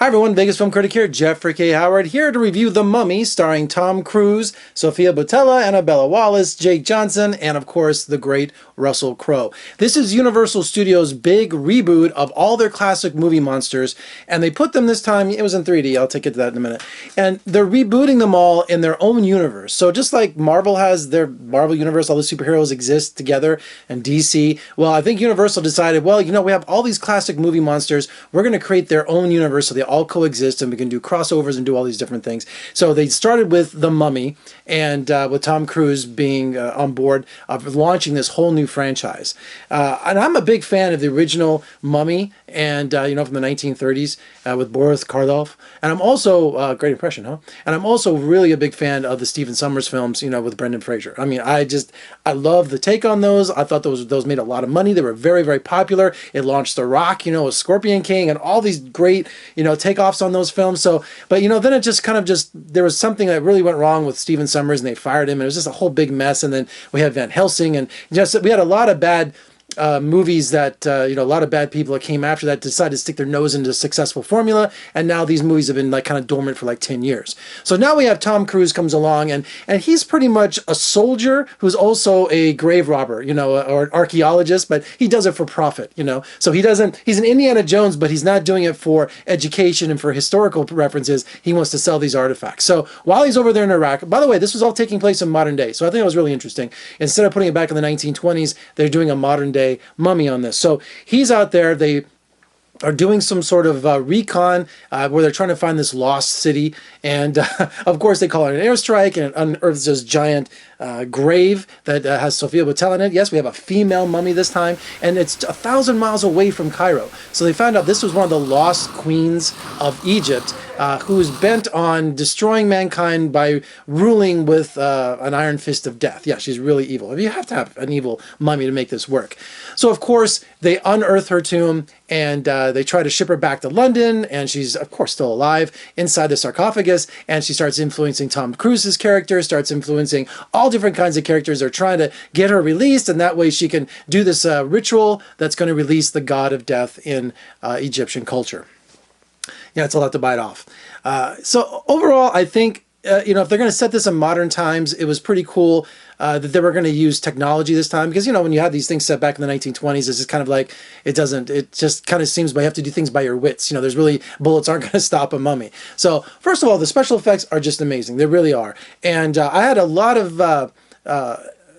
Hi everyone, Vegas Film Critic here, Jeffrey K. Howard, here to review The Mummy, starring Tom Cruise, Sofia Boutella, Annabelle, Wallis, Jake Johnson, and of course, the great Russell Crowe. This is Universal Studios' big reboot of all their classic movie monsters, and they put them this time, it was in 3D, I'll take it to that in a minute, and they're rebooting them all in their own universe. So just like Marvel has their Marvel universe, all the superheroes exist together, and DC, well, I think Universal decided, well, you know, we have all these classic movie monsters, we're going to create their own universe so they all coexist and we can do crossovers and do all these different things. So they started with The Mummy, and with Tom Cruise being on board of launching this whole new franchise. And I'm a big fan of the original Mummy, and you know, from the 1930s with Boris Karloff. And I'm also, great impression, huh? And I'm also really a big fan of the Stephen Sommers films, you know, with Brendan Fraser. I mean, I love the take on those. I thought those made a lot of money. They were very, very popular. It launched The Rock, you know, with Scorpion King and all these great, you know, takeoffs on those films. So, but you know, then it just kind of there was something that really went wrong with Stephen Sommers and they fired him, and it was just a whole big mess. And then we had Van Helsing, and just we had a lot of bad movies that, you know, a lot of bad people that came after that decided to stick their nose into a successful formula, and now these movies have been like kind of dormant for like 10 years. So now we have Tom Cruise comes along, and he's pretty much a soldier who's also a grave robber, you know, or an archaeologist, but he does it for profit, you know. So he's an Indiana Jones, but he's not doing it for education and for historical references. He wants to sell these artifacts. So while he's over there in Iraq, by the way, this was all taking place in modern day. So I think it was really interesting. Instead of putting it back in the 1920s, they're doing a modern day Mummy on this. So he's out there, they are doing some sort of recon where they're trying to find this lost city, and of course they call it an airstrike, and it unearths this giant grave that has Sofia Boutella in it. Yes, we have a female mummy this time, and it's 1,000 miles away from Cairo. So they found out this was one of the lost queens of Egypt, who's bent on destroying mankind by ruling with an iron fist of death. Yeah, she's really evil. You have to have an evil mummy to make this work. So of course they unearth her tomb, and they try to ship her back to London, and she's of course still alive inside the sarcophagus, and she starts influencing Tom Cruise's character, starts influencing all different kinds of characters. They're trying to get her released, and that way she can do this ritual that's going to release the god of death in Egyptian culture. Yeah, it's a lot to bite off. So overall, I think, you know, if they're going to set this in modern times, it was pretty cool that they were going to use technology this time, because, you know, when you had these things set back in the 1920s, it's just kind of like, it just kind of seems like you have to do things by your wits. You know, there's really, bullets aren't going to stop a mummy. So first of all, the special effects are just amazing. They really are. And I had a lot of,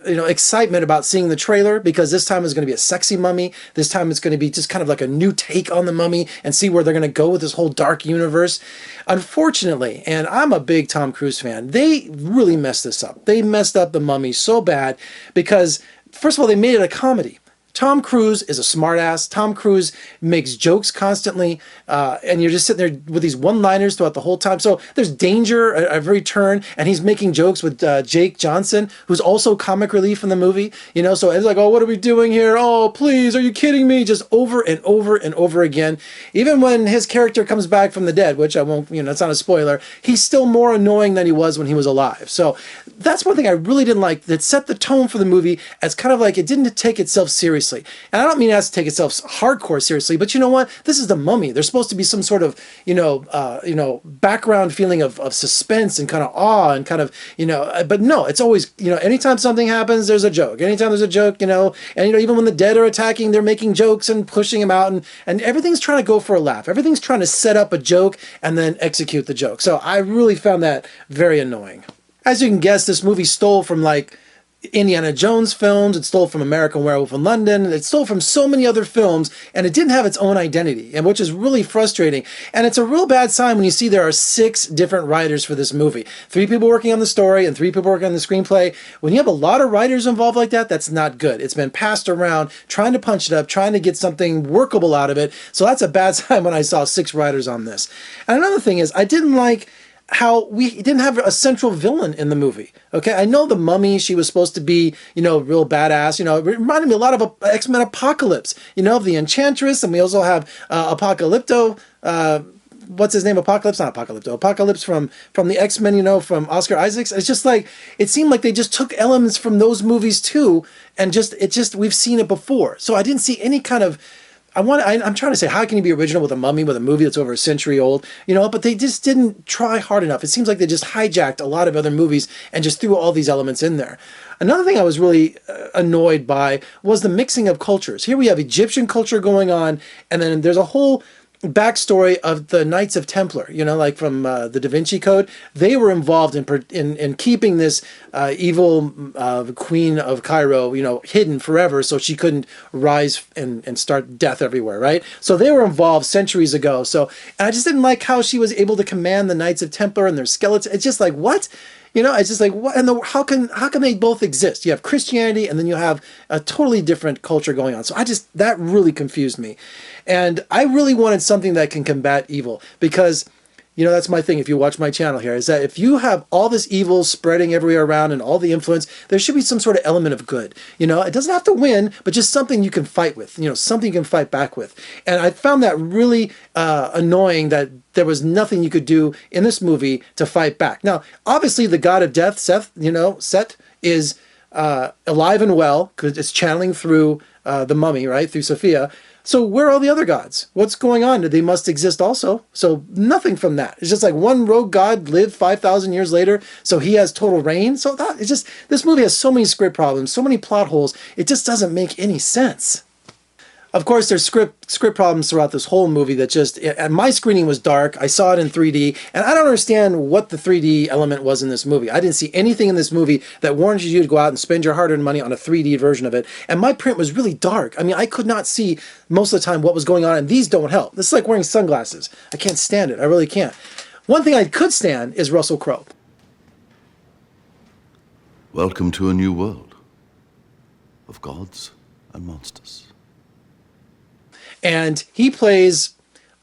you know, excitement about seeing the trailer, because this time is going to be a sexy mummy. This time it's going to be just kind of like a new take on the mummy, and see where they're going to go with this whole dark universe. Unfortunately, and I'm a big Tom Cruise fan, they really messed this up. They messed up the Mummy so bad because, first of all, they made it a comedy. Tom Cruise is a smartass. Tom Cruise makes jokes constantly, and you're just sitting there with these one-liners throughout the whole time. So there's danger at every turn, and he's making jokes with Jake Johnson, who's also comic relief in the movie. You know, so it's like, oh, what are we doing here? Oh, please, are you kidding me? Just over and over and over again. Even when his character comes back from the dead, which I won't, you know, it's not a spoiler, he's still more annoying than he was when he was alive. So that's one thing I really didn't like, that set the tone for the movie as kind of like it didn't take itself seriously. And I don't mean it has to take itself hardcore seriously, but you know what? This is the Mummy. There's supposed to be some sort of, you know, background feeling of suspense and kind of awe and kind of, you know, but no, it's always, you know, anytime something happens, there's a joke. Anytime there's a joke, you know, and, you know, even when the dead are attacking, they're making jokes and pushing them out, and everything's trying to go for a laugh. Everything's trying to set up a joke and then execute the joke. So I really found that very annoying. As you can guess, this movie stole from like Indiana Jones films, it stole from American Werewolf in London, it stole from so many other films, and it didn't have its own identity, and which is really frustrating. And it's a real bad sign when you see there are 6 different writers for this movie. 3 people working on the story and 3 people working on the screenplay. When you have a lot of writers involved like that, that's not good. It's been passed around, trying to punch it up, trying to get something workable out of it. So that's a bad sign when I saw 6 writers on this. And another thing is, I didn't like how we didn't have a central villain in the movie. Okay, I know the Mummy, she was supposed to be, you know, real badass. You know, it reminded me a lot of X-Men Apocalypse, you know, of the Enchantress, and we also have Apocalypto, what's his name? Apocalypse? Not Apocalypto. Apocalypse from the X-Men, you know, from Oscar Isaacs. It's just like, it seemed like they just took elements from those movies too, and we've seen it before. So I didn't see any kind of I'm trying to say, how can you be original with a mummy, with a movie that's over a century old, you know, but they just didn't try hard enough. It seems like they just hijacked a lot of other movies and just threw all these elements in there. Another thing I was really annoyed by was the mixing of cultures. Here we have Egyptian culture going on, and then there's a whole backstory of the Knights of Templar, you know, like from the Da Vinci Code. They were involved in keeping this evil queen of Cairo, you know, hidden forever so she couldn't rise and start death everywhere, right? So they were involved centuries ago. So and I just didn't like how she was able to command the Knights of Templar and their skeletons. It's just like, what? You know, it's just like, what? And how can they both exist? You have Christianity, and then you have a totally different culture going on. So that really confused me, and I really wanted something that can combat evil, because, you know, that's my thing. If you watch my channel here, is that if you have all this evil spreading everywhere around and all the influence, there should be some sort of element of good. You know, it doesn't have to win, but just something you can fight with. You know, something you can fight back with. And I found that really annoying that there was nothing you could do in this movie to fight back. Now, obviously, the god of death, Set, is alive and well, because it's channeling through the mummy, right, through Sofia. So where are all the other gods? What's going on? They must exist also. So nothing from that. It's just like one rogue god lived 5,000 years later, so he has total reign. So it's just, this movie has so many script problems, so many plot holes, it just doesn't make any sense. Of course, there's script problems throughout this whole movie that just, and my screening was dark. I saw it in 3D, and I don't understand what the 3D element was in this movie. I didn't see anything in this movie that warranted you to go out and spend your hard-earned money on a 3D version of it. And my print was really dark. I mean, I could not see most of the time what was going on, and these don't help. This is like wearing sunglasses. I can't stand it. I really can't. One thing I could stand is Russell Crowe. Welcome to a new world of gods and monsters. And he plays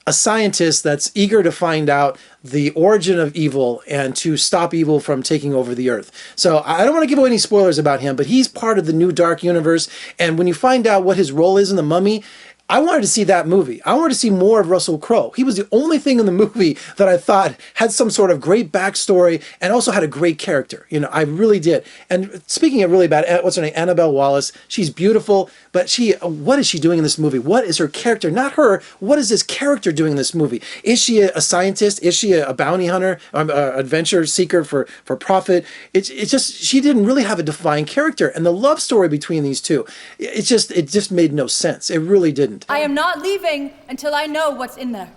a scientist that's eager to find out the origin of evil and to stop evil from taking over the earth. So I don't want to give away any spoilers about him, but he's part of the new dark universe. And when you find out what his role is in The Mummy, I wanted to see that movie. I wanted to see more of Russell Crowe. He was the only thing in the movie that I thought had some sort of great backstory and also had a great character. You know, I really did. And speaking of really bad, what's her name? Annabelle Wallis. She's beautiful, but what is she doing in this movie? What is her character? Not her. What is this character doing in this movie? Is she a scientist? Is she a bounty hunter, adventure seeker for profit? It's just, she didn't really have a defined character. And the love story between these two, it just made no sense. It really didn't. I am not leaving until I know what's in there.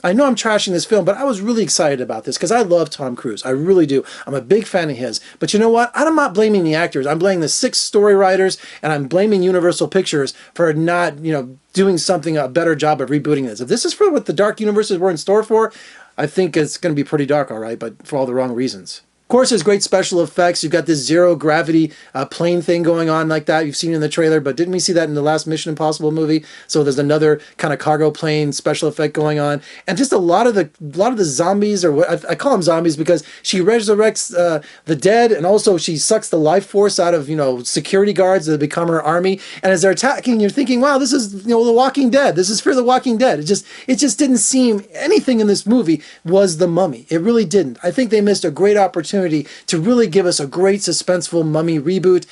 I know I'm trashing this film, but I was really excited about this because I love Tom Cruise. I really do. I'm a big fan of his. But you know what? I'm not blaming the actors. I'm blaming the 6 story writers, and I'm blaming Universal Pictures for not, you know, doing a better job of rebooting this. If this is for what the dark universes were in store for, I think it's going to be pretty dark, all right, but for all the wrong reasons. Of course, there's great special effects. You've got this zero gravity plane thing going on like that. You've seen it in the trailer, but didn't we see that in the last Mission Impossible movie? So there's another kind of cargo plane special effect going on, and just a lot of the zombies, or what I call them zombies because she resurrects the dead, and also she sucks the life force out of, you know, security guards that become her army. And as they're attacking, you're thinking, wow, this is, you know, The Walking Dead. This is Fear the Walking Dead. It just didn't seem anything in this movie was The Mummy. It really didn't. I think they missed a great opportunity to really give us a great suspenseful Mummy reboot,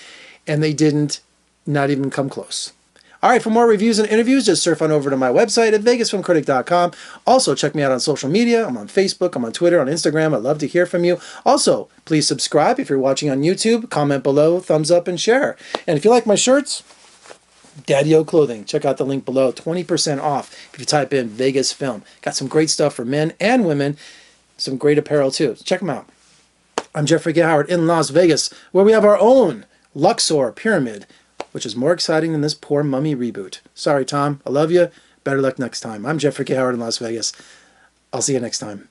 and they didn't, not even come close. All right, for more reviews and interviews, just surf on over to my website at vegasfilmcritic.com. Also, check me out on social media. I'm on Facebook, I'm on Twitter, on Instagram. I'd love to hear from you. Also, please subscribe if you're watching on YouTube. Comment below, thumbs up, and share. And if you like my shirts, Daddy-O Clothing. Check out the link below. 20% off if you type in Vegas Film. Got some great stuff for men and women. Some great apparel, too. Check them out. I'm Jeffrey K. Howard in Las Vegas, where we have our own Luxor Pyramid, which is more exciting than this poor Mummy reboot. Sorry, Tom. I love you. Better luck next time. I'm Jeffrey K. Howard in Las Vegas. I'll see you next time.